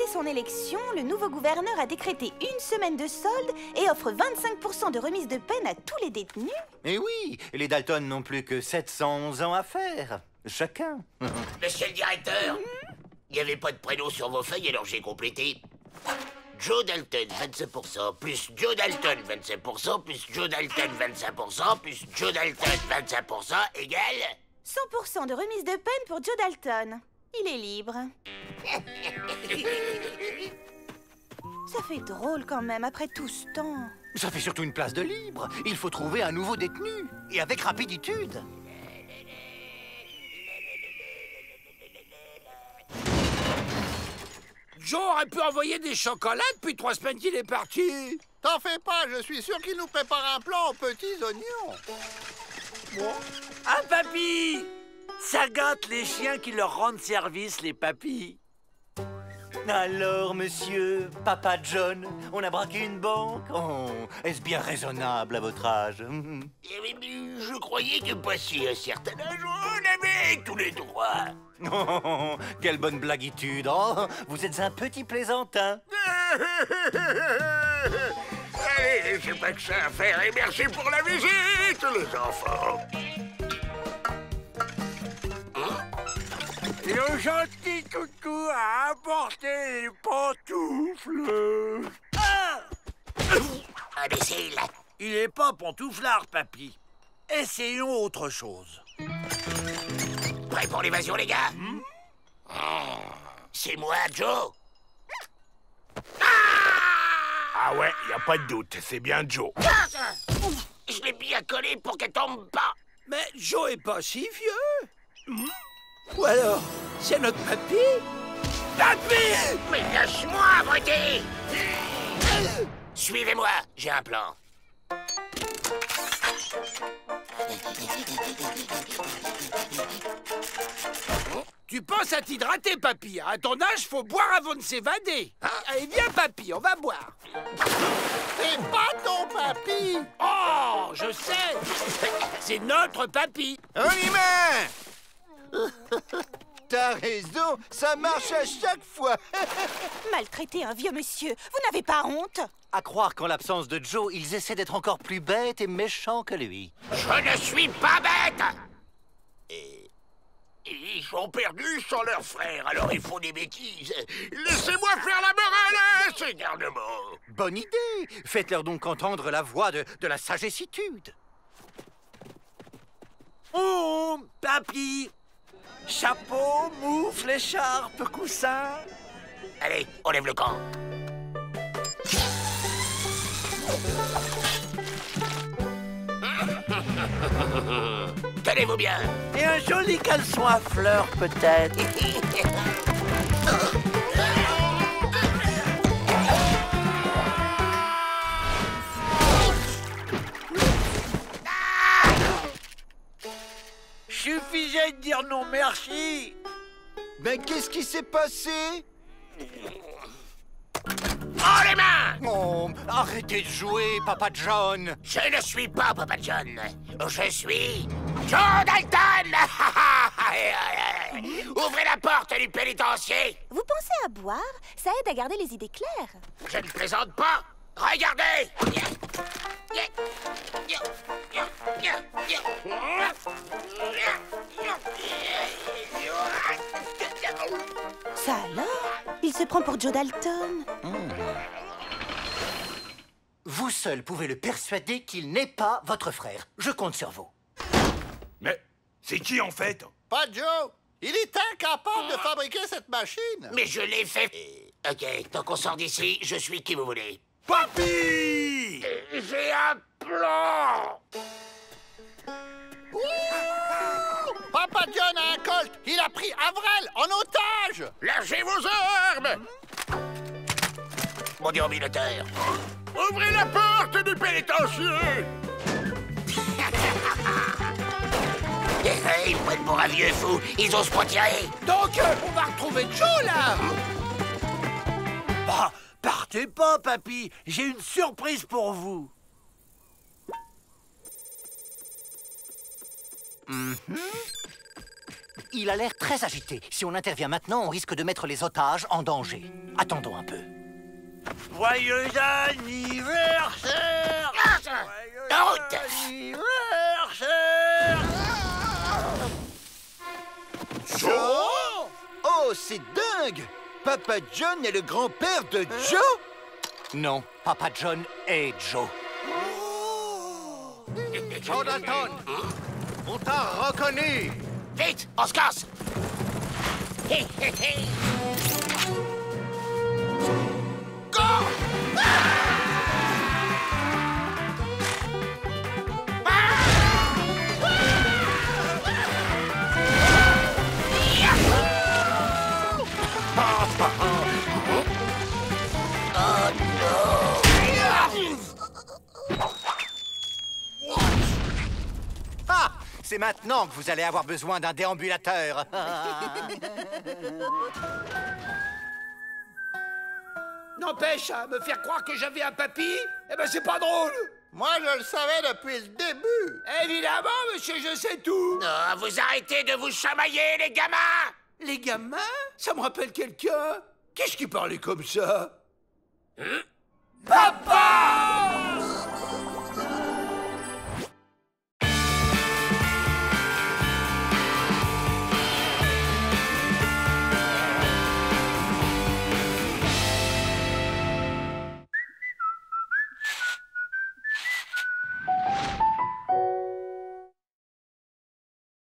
fêter son élection, le nouveau gouverneur a décrété une semaine de solde et offre 25% de remise de peine à tous les détenus. Et oui, les Dalton n'ont plus que 711 ans à faire, chacun. Monsieur le directeur, il n'y avait pas de prénom sur vos feuilles, alors j'ai complété. Joe Dalton, 25%, plus Joe Dalton, 25%, plus Joe Dalton, 25%, plus Joe Dalton, 25%, égale... 100% de remise de peine pour Joe Dalton. Il est libre. Ça fait drôle quand même, après tout ce temps. Ça fait surtout une place de libre. Il faut trouver un nouveau détenu, et avec rapiditude. Joe aurait pu envoyer des chocolats depuis 3 semaines qu'il est parti. T'en fais pas, je suis sûr qu'il nous prépare un plan aux petits oignons. Bon. Ah, papy! Ça gâte les chiens qui leur rendent service, les papys. Alors, monsieur, Papa John, on a braqué une banque? Oh, est-ce bien raisonnable à votre âge? Eh oui, mais je croyais que passé un certain âge, on avait tous les droits. Oh, quelle bonne blaguitude! Oh, vous êtes un petit plaisantin. Allez, j'ai pas que ça à faire et merci pour la visite, les enfants. Le gentil toutou a apporté les pantoufles. Ah! Imbécile! Il est pas pantouflard, papy. Essayons autre chose. Prêt pour l'évasion, les gars? C'est moi, Joe. Ah ouais, y a pas de doute, c'est bien Joe. Je l'ai bien collé pour qu'elle tombe pas. Mais Joe est pas si vieux. Ou alors, c'est notre papy? Papy! Mais lâche-moi, abruti! Suivez-moi, j'ai un plan. Tu penses à t'hydrater, papy. À ton âge, faut boire avant de s'évader. Allez, viens, papy, on va boire. C'est pas ton papy! Oh, je sais. C'est notre papy. On y met! T'as raison, ça marche à chaque fois. Maltraiter un vieux monsieur, vous n'avez pas honte? À croire qu'en l'absence de Joe, ils essaient d'être encore plus bêtes et méchants que lui. Je ne suis pas bête! Ils sont perdus sans leur frère, alors ils font des bêtises. Laissez-moi faire la morale, ces garnements. Bonne idée! Faites-leur donc entendre la voix de la sagessitude. Oh, papy. Chapeau, moufle, écharpe, coussin. Allez, on lève le camp. Tenez-vous bien. Et un joli caleçon à fleurs, peut-être. Suffisait de dire non merci. Mais qu'est-ce qui s'est passé? Oh, les mains! Oh, arrêtez de jouer, Papa John! Je ne suis pas Papa John. Je suis Joe Dalton! Ouvrez la porte du pénitencier. Vous pensez à boire? Ça aide à garder les idées claires. Je ne plaisante pas. Regardez! Ça alors? Il se prend pour Joe Dalton. Vous seul pouvez le persuader qu'il n'est pas votre frère. Je compte sur vous. Mais c'est qui en fait? Pas Joe. Il est incapable de fabriquer cette machine. Mais je l'ai fait. Ok, tant qu'on sort d'ici, je suis qui vous voulez. Papy! J'ai un plan. Papa John a un colt. Il a pris Avril en otage. Lâchez vos armes. Mon déambulateur. Ouvrez la porte du pénitencier. Ils prennent pour un vieux fou. Ils osent pas tirer. Donc, on va retrouver Joe, là. Bah, partez pas, papy. J'ai une surprise pour vous. Il a l'air très agité. Si on intervient maintenant, on risque de mettre les otages en danger. Attendons un peu. Joyeux anniversaire! En route! Anniversaire! Joe? Oh, c'est dingue! Papa John est le grand-père de Joe? Non, Papa John est Joe. Joe Dalton! On t'a reconnu! Vite, on se casse! Hé, hé, hé. Go! Ah! C'est maintenant que vous allez avoir besoin d'un déambulateur. N'empêche, à me faire croire que j'avais un papy, eh ben c'est pas drôle. Moi, je le savais depuis le début. Évidemment, monsieur, je sais tout. Non, vous arrêtez de vous chamailler, les gamins! Les gamins? Ça me rappelle quelqu'un. Qu'est-ce qui parlait comme ça? Papa!